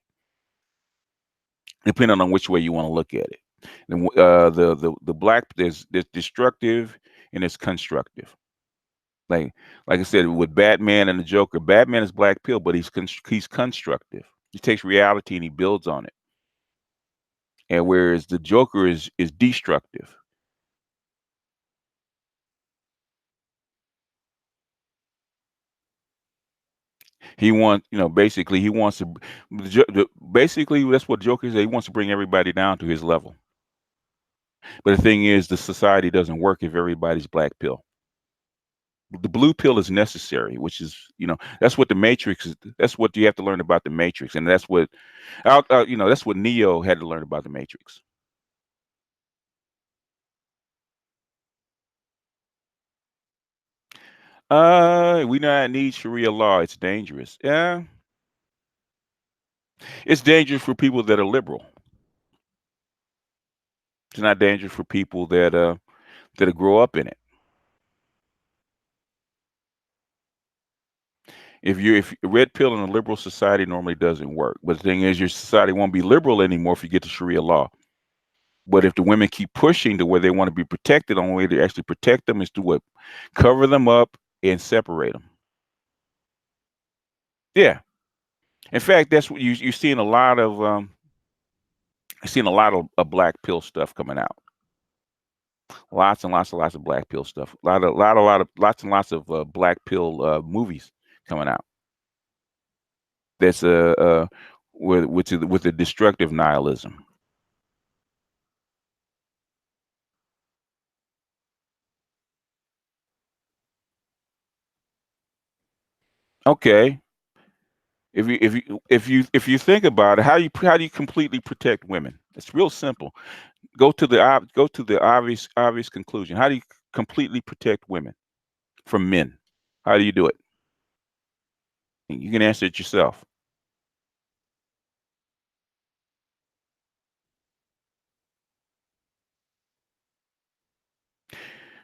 depending on which way you want to look at it. The black, there's destructive and it's constructive. Like like I said, with Batman and the Joker, Batman is black pill, but he's constructive. He takes reality and he builds on it. And whereas the Joker is destructive. He wants, basically he wants to basically that's what Joker said. He wants to bring everybody down to his level. But the thing is, the society doesn't work if everybody's black pill. The blue pill is necessary, which is, that's what the Matrix is. That's what you have to learn about the Matrix, and that's what, that's what Neo had to learn about the Matrix. We not need Sharia law. It's dangerous. Yeah, it's dangerous for people that are liberal. It's not dangerous for people that grow up in it. If red pill in a liberal society normally doesn't work, but the thing is, your society won't be liberal anymore if you get to Sharia law. But if the women keep pushing to where they want to be protected, the only way to actually protect them is to what? Cover them up and separate them. Yeah. In fact, that's what you're seeing a lot of. Seeing a lot of black pill stuff coming out. Lots and lots and lots of black pill stuff. Lots and lots of black pill movies coming out. That's with the destructive nihilism. Okay. If you think about it, how do you completely protect women? It's real simple. Go to the obvious conclusion. How do you completely protect women from men? How do you do it? You can answer it yourself.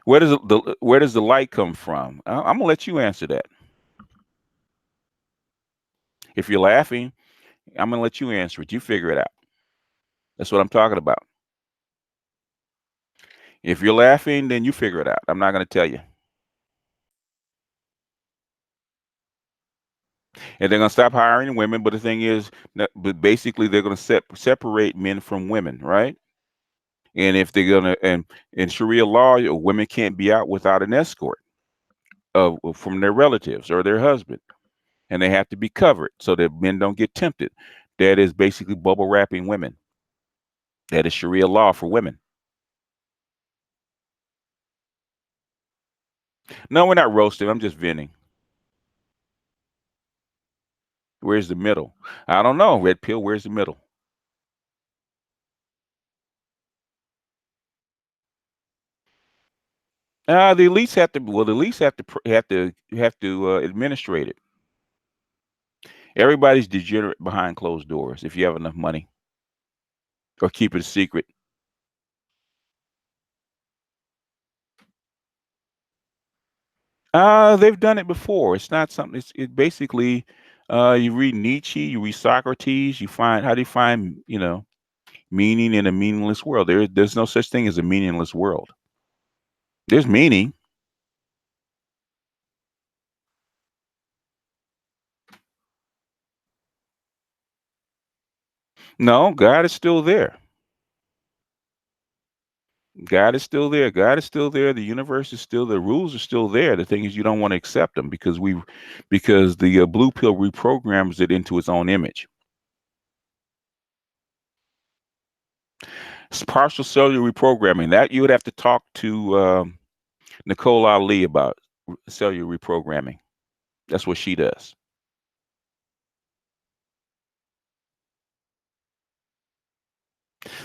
Where does the light come from? I'm gonna let you answer that. If you're laughing, I'm gonna let you answer it. You figure it out. That's what I'm talking about. If you're laughing, then you figure it out. I'm not gonna tell you. And they're gonna stop hiring women. But the thing is, but basically, they're gonna separate men from women, right? And if they're gonna and in Sharia law, women can't be out without an escort from their relatives or their husband, and they have to be covered so that men don't get tempted. That is basically bubble wrapping women. That is Sharia law for women. No, we're not roasting. I'm just venting. Where's the middle? I don't know. Red pill. Where's the middle? The elites have to. Well, the elites have to administrate it. Everybody's degenerate behind closed doors. If you have enough money, or keep it a secret. They've done it before. It's not something. It basically. You read Nietzsche. You read Socrates. You find how do you find meaning in a meaningless world? There's no such thing as a meaningless world. There's meaning. No, God is still there. God is still there. God is still there. The universe is still there. Rules are still there. The thing is, you don't want to accept them because the blue pill reprograms it into its own image. It's partial cellular reprogramming. That you would have to talk to Nicole Ali about cellular reprogramming. That's what she does.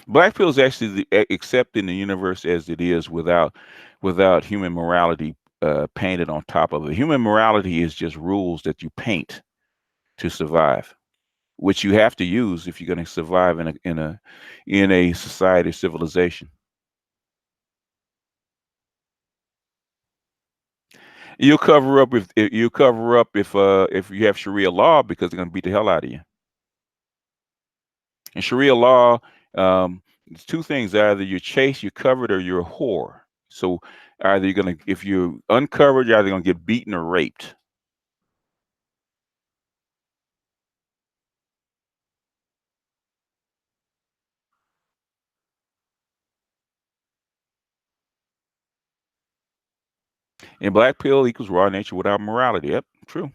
Black pill is actually accepting the universe as it is without human morality painted on top of it. Human morality is just rules that you paint to survive, which you have to use if you're going to survive in a society or civilization. you'll cover up if you have Sharia law because they're gonna beat the hell out of you. In Sharia law, it's two things: either you're chaste, you're covered, or you're a whore. So either you're gonna, if you're uncovered, you're either gonna get beaten or raped. And black pill equals raw nature without morality. Yep, true.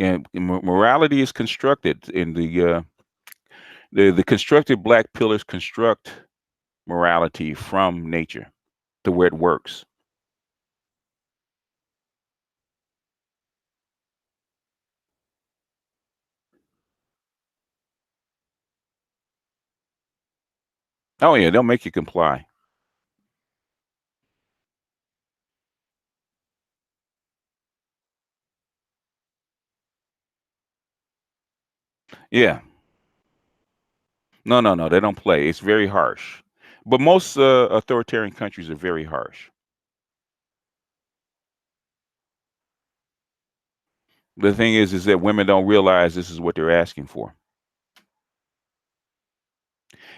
And morality is constructed in the constructed black pillars construct morality from nature to where it works. Oh yeah, they'll make you comply. Yeah. No, no, no. They don't play. It's very harsh. But most authoritarian countries are very harsh. The thing is that women don't realize this is what they're asking for.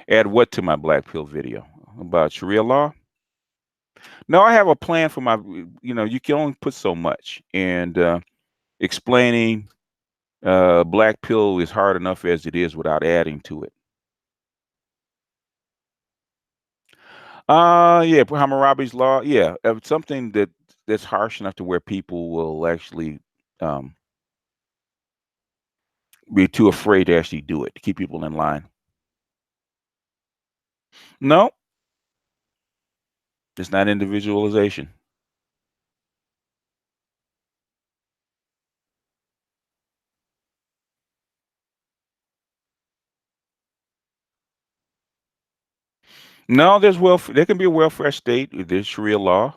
Add what to my black pill video about Sharia law? No, I have a plan for my. You can only put so much, and explaining black pill is hard enough as it is without adding to it. Yeah, Hammurabi's law. Yeah, something that's harsh enough to where people will actually um, be too afraid to actually do it to keep people in line. No, it's not individualization. No, there's welfare. There can be a welfare state. There's Sharia law.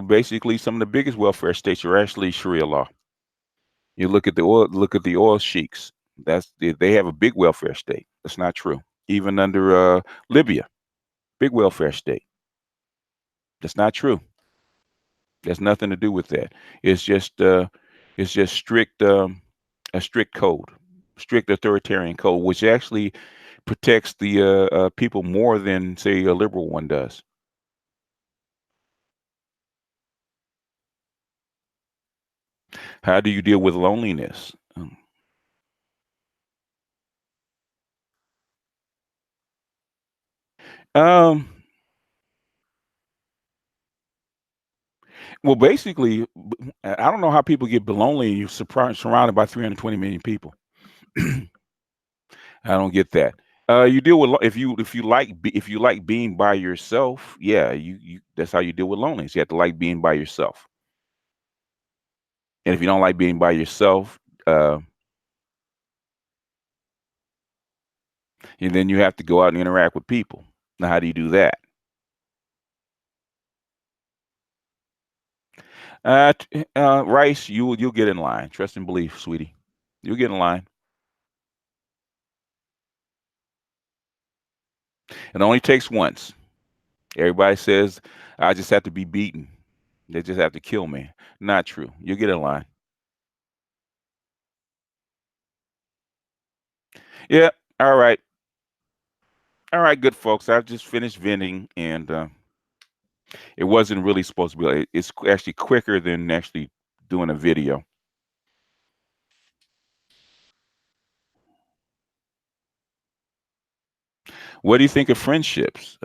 Basically, some of the biggest welfare states are actually Sharia law. You look at the oil sheiks. They have a big welfare state. That's not true. Even under Libya, big welfare state. That's not true. That's nothing to do with that. It's just uh, it's just a strict code, strict authoritarian code, which actually protects the people more than say a liberal one does. How do you deal with loneliness? Um, well, basically, I don't know how people get lonely. You're surrounded by 320 million people. I don't get that. You deal with if you like being by yourself, yeah, you that's how you deal with loneliness. You have to like being by yourself, and if you don't like being by yourself, uh, and then you have to go out and interact with people. Now, how do you do that? Rice, you'll get in line. Trust and believe, sweetie. You'll get in line. It only takes once. Everybody says I just have to be beaten. They just have to kill me. Not true. You'll get in line. Yeah. All right. All right, good folks. I've just finished venting, and it wasn't really supposed to be. It's actually quicker than actually doing a video. What do you think of friendships?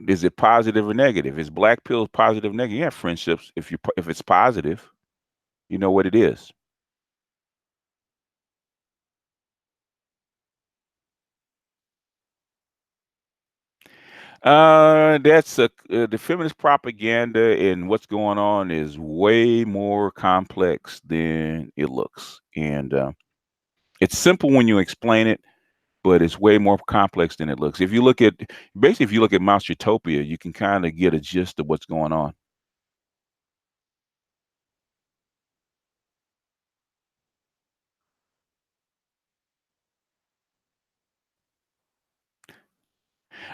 Is it positive or negative? Is black pill positive, negative? Yeah, friendships. If it's positive, you know what it is. The feminist propaganda and what's going on is way more complex than it looks, and it's simple when you explain it, but it's way more complex than it looks. If you look at Mouse Utopia, you can kind of get a gist of what's going on.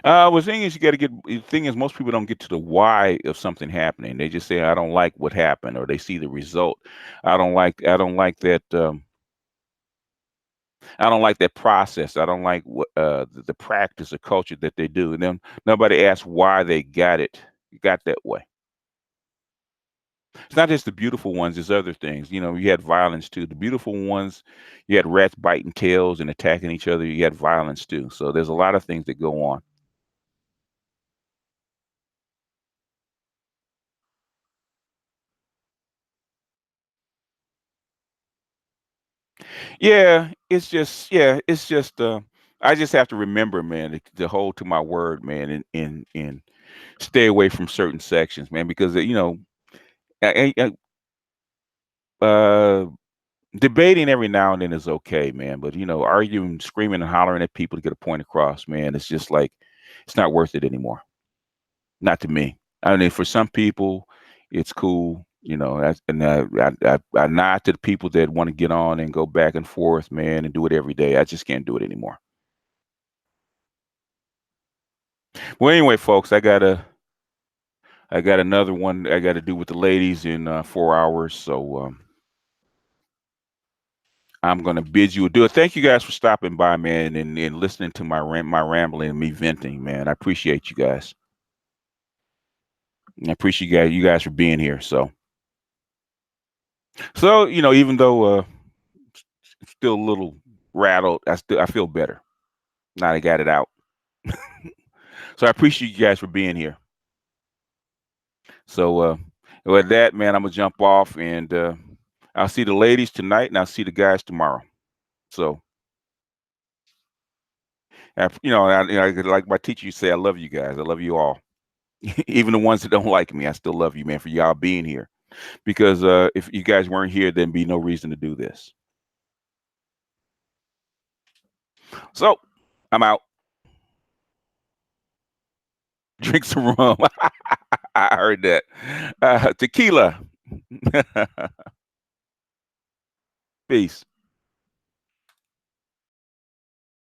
Well, the thing is, you got to get. The thing is, most people don't get to the why of something happening. They just say, "I don't like what happened," or they see the result. I don't like. I don't like that. I don't like that process. I don't like what the practice or culture that they do. And then nobody asks why they got that way. It's not just the beautiful ones. There's other things. You had violence too. The beautiful ones, you had rats biting tails and attacking each other. You had violence too. So there's a lot of things that go on. Yeah, it's just I just have to remember, man, to hold to my word, man, and stay away from certain sections, man, because uh, debating every now and then is okay, man, but arguing, screaming, and hollering at people to get a point across, man, it's just like it's not worth it anymore. Not to me. I mean, for some people, it's cool. And I nod to the people that want to get on and go back and forth, man, and do it every day. I just can't do it anymore. Well, anyway, folks, I got another one I got to do with the ladies in 4 hours, so I'm gonna bid you adieu. Thank you guys for stopping by, man, and listening to my rambling and me venting, man. I appreciate you guys. I appreciate you guys for being here. So even though still a little rattled, I feel better now. I got it out. So I appreciate you guys for being here. So with that, man, I'm gonna jump off, and I'll see the ladies tonight, and I'll see the guys tomorrow. So like my teacher used to say, I love you guys. I love you all, even the ones that don't like me. I still love you, man, for y'all being here. Because if you guys weren't here, there'd be no reason to do this. So I'm out. Drink some rum. I heard that. Tequila. Peace.